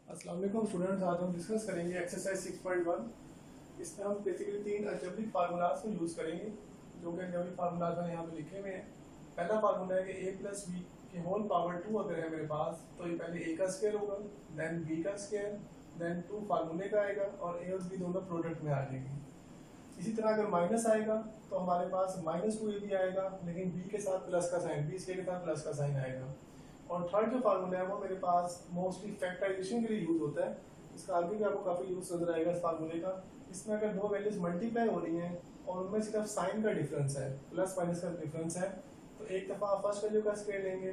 अस्सलाम वालेकुम स्टूडेंट्स, आज हम डिस्कस करेंगे एक्सरसाइज 6.1। इसमें हम बेसिकली 3 अलजेब्रिक फार्मूलाज को यूज़ करेंगे जो कि अलजेब्रिक फार्मूलाज मैंने यहाँ पे लिखे हुए हैं। पहला फार्मूला है कि a प्लस बी की होल पावर 2 अगर है मेरे पास तो ये पहले a का स्क्वायर होगा, देन b का स्क्वायर, देन 2 फार्मूले का आएगा और a और b दोनों प्रोडक्ट में आ जाएगी। इसी तरह अगर माइनस आएगा तो हमारे पास -2a भी आएगा, लेकिन b के साथ प्लस का साइन, b स्क्वायर के साथ प्लस का साइन आएगा। और थर्ड जो फार्मूला है वो मेरे पास मोस्टली फैक्टराइजेशन के लिए यूज होता है। इसका आगे भी आपको काफी यूज नजर आएगा इस फार्मूले का। इसमें अगर दो वैल्यूज मल्टीप्लाई हो रही हैं और उनमें सिर्फ साइन का डिफरेंस है, प्लस माइनस का डिफरेंस है, तो एक दफा आप फर्स्ट वैल्यू का स्क्वायर लेंगे,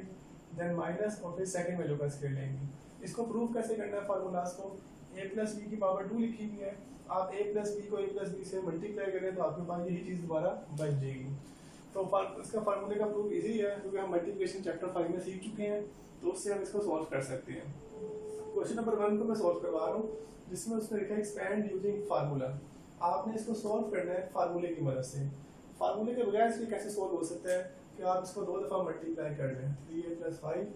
देन माइनस, और फिर सेकंड वैल्यू का स्क्वायर लेंगे। इसको प्रूव कैसे करना है फार्मूलाज को, a प्लस बी की पावर 2 लिखी हुई है, आप a प्लस बी को a प्लस बी से मल्टीप्लाई करें तो आपके पास यही चीज दोबारा बन जाएगी। तो इसका फार्मूले का प्रूफ इजी है क्योंकि हम मल्टीप्लिकेशन चैप्टर 5 में सीख चुके हैं, तो उससे हम इसको सॉल्व कर सकते हैं। क्वेश्चन नंबर 1 को मैं सॉल्व करवा रहा हूँ, जिसमें उसने लिखा है एक्सपैंड यूजिंग फार्मूला। आपने इसको सॉल्व करना है फार्मूले की मदद से। फार्मूले के बगैर इसलिए कैसे सॉल्व हो सकता है कि आप इसको दो दफा मल्टीप्लाई कर लें, 3a plus 5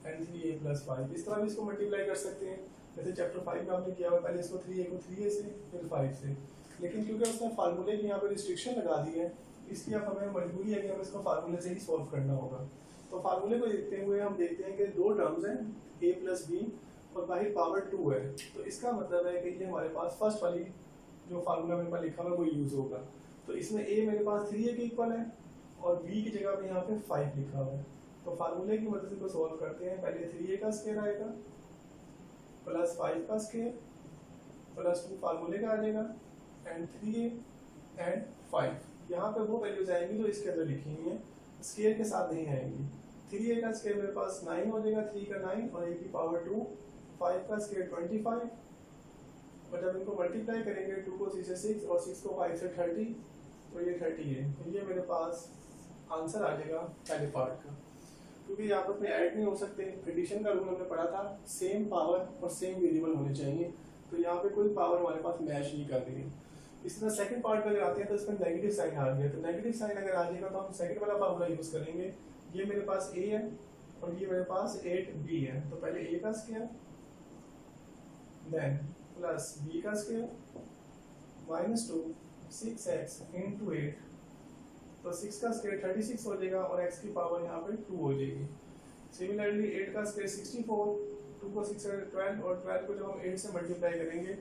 and 3a plus 5। इस तरह भी इसको मल्टीप्लाई कर सकते हैं जैसे चैप्टर 5 में आपने किया हुआ, पहले इसको 3a को 3a से फिर 5 से। लेकिन क्योंकि उसने फार्मूले की यहाँ पे रिस्ट्रिक्शन लगा दी है, इसलिए अब हमें मजबूरी है कि हमें इसको फार्मूले से ही सॉल्व करना होगा। तो फार्मूले को देखते हुए हम देखते हैं कि दो टर्म्स हैं, a प्लस बी और बाहर पावर 2 है। तो इसका मतलब है कि ये हमारे पास फर्स्ट वाली जो फार्मूला मेरे पास लिखा हुआ है वो यूज होगा। तो इसमें a मेरे पास 3a के इक्वल है और b की जगह पे यहाँ पे 5 लिखा हुआ है। तो फार्मूले की मदद से इसको सॉल्व करते हैं। पहले 3a का स्क्वायर आएगा प्लस 5 का स्क्वायर प्लस 2 फार्मूले का आ जाएगा एंड 3a एंड 5। यहाँ पे वो वैल्यूज आएंगी जो इसके अंदर लिखी हुई हैं, स्क्वायर के साथ नहीं आएंगी। 3a का स्क्वायर मेरे पास 9 हो जाएगा, 3 का 9 और a की पावर 2, 5 का स्क्वायर 25, और जब इनको मल्टीप्लाई करेंगे 2 को 3 से 6 और 6 को 5 से 30, तो ये 30 है। तो ये मेरे पास आंसर आ जाएगा पहले पार्ट का। क्योंकि ये आपस में ऐड नहीं हो सकते, एडिशन का रूल हमने पढ़ा था, सेम पावर और सेम वेरिएबल होने चाहिए, तो यहाँ पे कोई पावर हमारे पास मैच नहीं कर रही है। इस तरह सेकंड पार्ट में अगर आते हैं तो इसमें नेगेटिव साइन आ गया, तो नेगेटिव साइन अगर आ जाएगा तो हम सेकंड वाला फार्मूला यूज करेंगे। ये मेरे पास a है और ये मेरे पास 8b है। तो पहले a का स्क्वायर, देन प्लस b का स्क्वायर माइनस 2 6x इंटू 8, तो 6 का स्क्वायर 36 हो जाएगा और x की पावर यहाँ पे 2 हो जाएगी। सिमिलरली 8 का स्क्वायर 64, 2 को 6 से 12 और 12 को जब हम 8 से मल्टीप्लाई करेंगे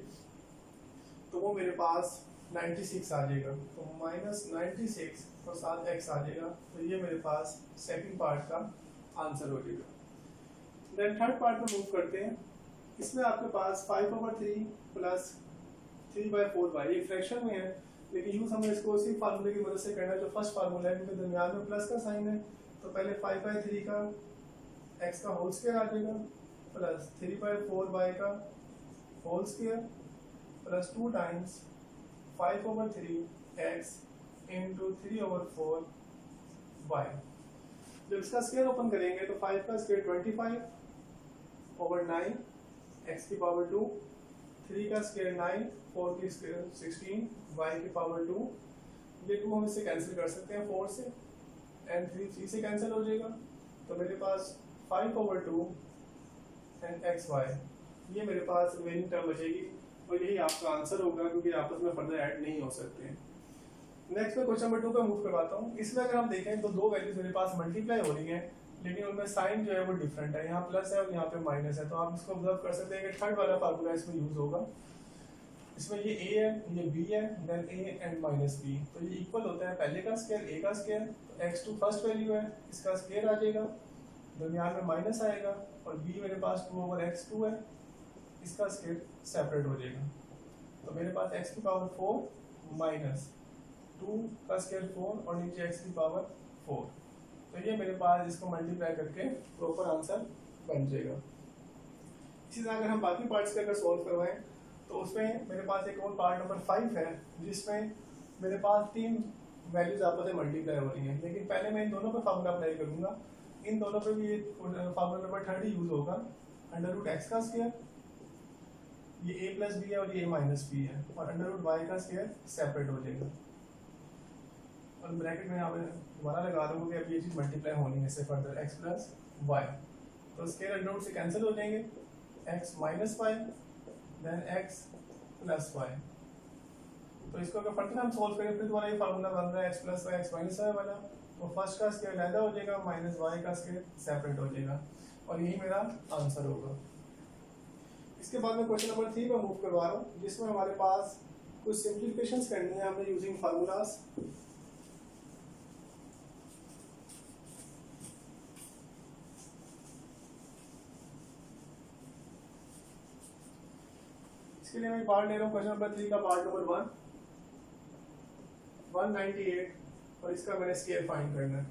तो वो मेरे पास 96 आ जाएगा। तो माइनस 96 और साथ x आ जाएगा। तो ये मेरे पास सेकंड पार्ट का आंसर हो जाएगा। देन थर्ड पार्ट में मूव करते हैं। इसमें आपके पास 5/3 प्लस 3/4 ये फ्रैक्शन में है, लेकिन यूज हमें इसको उसी फार्मूले की मदद से करना है जो फर्स्ट फार्मूला है, क्योंकि दरमियान में प्लस का साइन है। तो पहले 5/3 का x का होल स्क्वायर आ जाएगा प्लस 3/4 का whole square plus 2 times 5/3 x into 3/4 y। जब इसका स्क्वायर ओपन करेंगे तो 5 का स्क्वायर 25/9 x की पावर 2, 3 का स्क्वायर 9, 4 की स्क्वायर 16, y की पावर 2। ये 2 हम इससे कैंसिल कर सकते हैं 4 से, एंड 3 से कैंसिल हो जाएगा। तो मेरे पास 5/2 एंड xy, ये मेरे पास रिमेनिंग टर्म बचेगी और यही आपका आंसर होगा, क्योंकि आपस में फर्दर ऐड नहीं हो सकते। नेक्स्ट में क्वेश्चन नंबर 2 पे मूव करवाता हूँ। इसमें अगर हम देखें तो दो वैल्यूज मेरे पास मल्टीप्लाई हो रही हैं, लेकिन उनमें साइन जो है वो डिफरेंट है, यहाँ प्लस है और यहाँ पे माइनस है। तो आप इसको ऑब्जर्व कर सकते हैं कि थर्ड वाला फार्मूला इसमें यूज होगा। इसमें ये a है, ये b है, then a and minus b। तो ये इक्वल होता है पहले का स्क्वायर a का स्क्वायर, तो x2 फर्स्ट वैल्यू है, इसका स्क्वायर आ जाएगा, दरमियान में माइनस आएगा, और b मेरे पास 2/x2 है, इसका स्क्वायर सेपरेट हो जाएगा। तो मेरे पास x की पावर 4 माइनस 2 का स्क्वायर 4 और नीचे x की पावर 4। तो ये मेरे पास इसको मल्टीप्लाई करके प्रॉपर आंसर बन जाएगा। इसी तरह अगर हम बाकी पार्ट्स के अगर सॉल्व करवाएं तो उसमें मेरे पास एक और पार्ट नंबर 5 है, जिसमें मेरे पास 3 वैल्यूज आपस में मल्टीप्लाई हो रही हैं। लेकिन पहले मैं इन दोनों पर फार्मूला अप्लाई करूंगा। इन दोनों पर भी फार्मूला नंबर 30 यूज होगा, √x का स्क्वायर, ये a प्लस बी है और ये a माइनस बी है, और √y का स्क्वायर सेपरेट हो जाएगा। और ब्रैकेट में यहाँ पे दोबारा लगा दूंगा कि अब ये चीज मल्टीप्लाई होनी है इससे फर्दर x प्लस वाई। तो स्क्वायर अंडर रूट से कैंसिल हो जाएंगे, x minus y then x plus y. तो इसको अगर फर्दर हम सोल्व करें फिर तुम्हारा ये फार्मूला बन रहा है x plus y x minus y वाला। तो फर्स्ट का स्क्वायर अलग हो जाएगा, माइनस वाई का स्क्वायर सेपरेट हो जाएगा और यही मेरा आंसर होगा। इसके बाद में क्वेश्चन नंबर 3 में मूव करवा रहा हूँ, जिसमें हमारे पास कुछ सिंप्लीफिकेशंस करनी है हमने यूजिंग फार्मूलाज। इसके लिए मैं पार्ट ले रहा हूँ क्वेश्चन नंबर 3 का पार्ट नंबर 198 और इसका मैंने स्केल फाइंड करना है।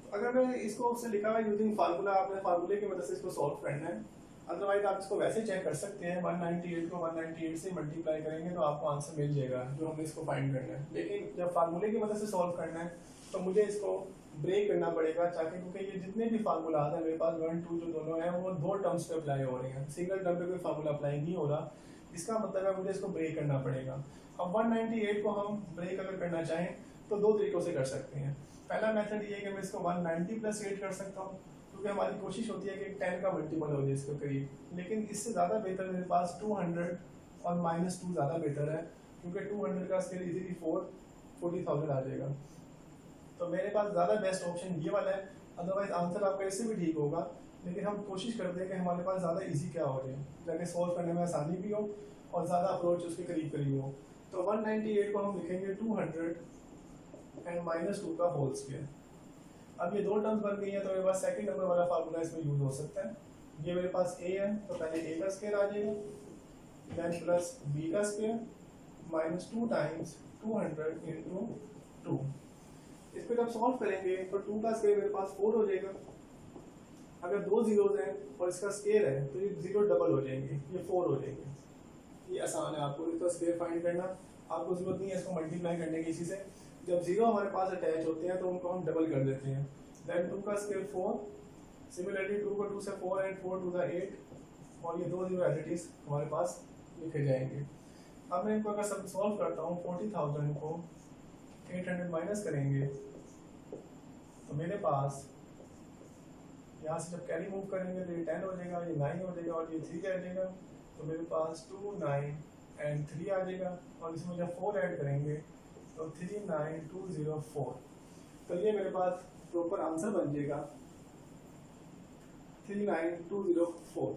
तो अगर मैं इसको उससे लिखा हुआ यूजिंग फार्मूला, आपने फार्मूले की मदद से इसको सॉल्व करना है। अदरवाइज आप इसको वैसे चेक कर सकते हैं, 198 को 198 से मल्टीप्लाई करेंगे तो आपको आंसर मिल जाएगा जो हमने इसको फाइंड करना है। लेकिन जब फार्मूले की मदद से सॉल्व करना है तो मुझे इसको ब्रेक करना पड़ेगा, ताकि क्योंकि ये जितने भी फार्मूला हैं मेरे पास 1 2 जो दोनों हैं वो दो टर्म्स पे अप्लाई हो रहे हैं, सिंगल टर्म पे कोई फार्मूला अप्लाई नहीं हो रहा। इसका मतलब है मुझे इसको ब्रेक करना पड़ेगा। अब 198 को हम ब्रेक अगर करना चाहें तो दो तरीकों से कर सकते हैं। पहला मेथड ये है कि मैं इसको 190 प्लस 8 कर सकता हूँ, क्योंकि हमारी कोशिश होती है कि 10 का मल्टीपल हो जाए इसके करीब। लेकिन इससे ज़्यादा बेहतर मेरे पास 200 और -2 ज़्यादा बेहतर है, क्योंकि 200 का स्केल इजीली 40,000 आ जाएगा। तो मेरे पास ज़्यादा बेस्ट ऑप्शन ये वाला है। अदरवाइज आंसर आपका इससे भी ठीक होगा, लेकिन हम कोशिश करते हैं कि हमारे पास ज़्यादा इजी क्या हो जाए, ताकि सॉल्व करने में आसानी भी हो और ज़्यादा अप्रोच उसके करीब करीब हो। तो 198 को हम लिखेंगे 200 एंड -2 का होल स्क्वायर। अब ये दो टर्म्स बन गई हैं, तो मेरे पास सेकंड नंबर वाला फार्मूला इसमें यूज हो सकता है। ये मेरे पास a है, तो पहले a का स्क्वायर आ जाएगा, देन प्लस b का स्क्वायर -2 टाइम्स 200 इंटू 2। इसको जब सॉल्व करेंगे तो 2 का स्क्वायर मेरे पास 4 हो जाएगा। अगर दो जीरोज हैं और इसका स्क्वायर है तो ये जीरो डबल हो जाएंगे, ये 4 हो जाएंगे। ये आसान है, आपको इसका स्क्वायर फाइंड करना, आपको जरूरत नहीं है इसको मल्टीप्लाई करने की किसी से। जब जीरो हमारे पास अटैच होते हैं तो उनको हम डबल कर देते हैं। देन 2 का स्क्वायर 4, सिमिलरली 2 को 2 से 4 एंड 4 टू द 8, और ये दो जीरो एज इट इज हमारे पास लिखे जाएंगे। अब मैं इनको अगर सब सॉल्व करता हूँ, 40,000 को 800 माइनस करेंगे तो मेरे पास यहाँ से जब कैरी मूव करेंगे तो ये 10 हो जाएगा, ये 9 हो जाएगा और ये 3 आ जाएगा। तो मेरे पास 2 9 एंड 3 आ जाएगा, और इसमें जब 4 ऐड करेंगे तो 39204। तो ये मेरे पास प्रॉपर आंसर बन जाएगा 39204।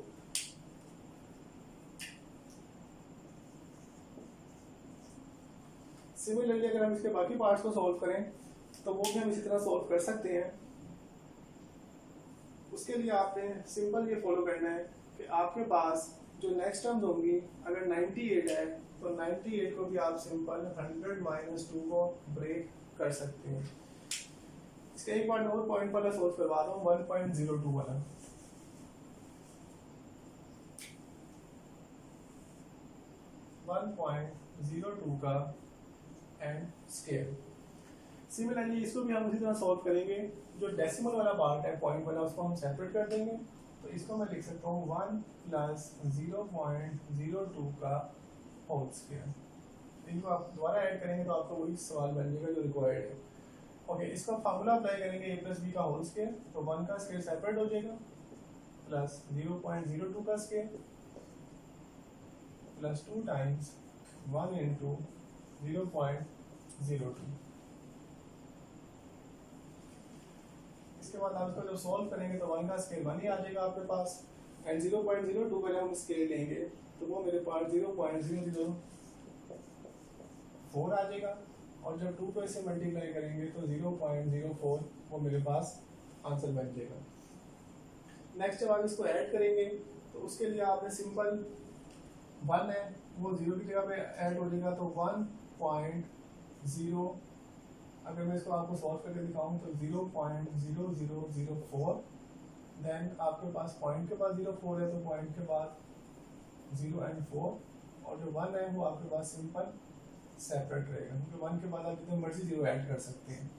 सिमिलरली अगर हम इसके बाकी पार्ट्स को सॉल्व करें तो वो भी हम इसी तरह सॉल्व कर सकते हैं। उसके लिए आपने सिंपल ये फॉलो करना है कि आपके पास जो नेक्स्ट टर्म्स होंगी, अगर 98 है तो 98 को भी आप सिंपल 100 -2 को ब्रेक कर सकते हैं। इसके एक बार और पॉइंट वाला सोल्व करवा रहा हूँ, 1.02 वाला। .02 का एंड स्केल। सिमिलरली इसको भी हम उसी तरह सॉल्व करेंगे। जो डेसिमल वाला पार्ट है, पॉइंट वाला, उसको हम सेपरेट कर देंगे। तो इसको मैं लिख सकता हूँ 1 + 0.02 का होल स्क्वायर। इनको आप दोबारा ऐड करेंगे तो आपको वही सवाल बन जाएगा जो रिक्वायर्ड है। ओके, इसका फार्मूला अप्लाई करेंगे a + b का होल स्क्वायर। तो 1 का स्क्वायर सेपरेट हो जाएगा, प्लस 0.02 का स्क्वायर प्लस 2 टाइम्स 1 इंटू 0.02। इसके बाद आप इसको जब सॉल्व करेंगे तो 1 का स्केल 1 ही आ जाएगा आपके पास, एंड 0.02 पहले हम स्केल लेंगे तो वो मेरे पास 0.004 आ जाएगा, और जब 2 को इससे मल्टीप्लाई करेंगे तो 0.04 वो मेरे पास आंसर बन जाएगा। नेक्स्ट जब आप इसको ऐड करेंगे तो उसके लिए आपने सिंपल 1 है वो 0 की जगह पे ऐड हो जाएगा, तो 1.0, अगर मैं इसको आपको सॉल्व करके दिखाऊं तो 0.0004। देन आपके पास पॉइंट के पास 0.4 है तो पॉइंट के बाद 0 एंड 4, और जो 1 है वो आपके पास सिंपल सेपरेट रहेगा, क्योंकि 1 के बाद आप जितने मर्जी 0 ऐड कर सकते हैं।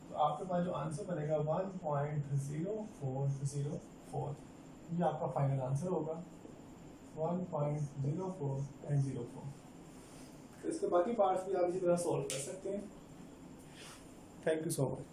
तो आपके पास जो आंसर बनेगा 1.0404, ये आपका फाइनल आंसर होगा, 1.04 एंड 04। तो इसके बाकी पार्ट्स भी आप इसी तरह सॉल्व कर सकते हैं। Thank you so much.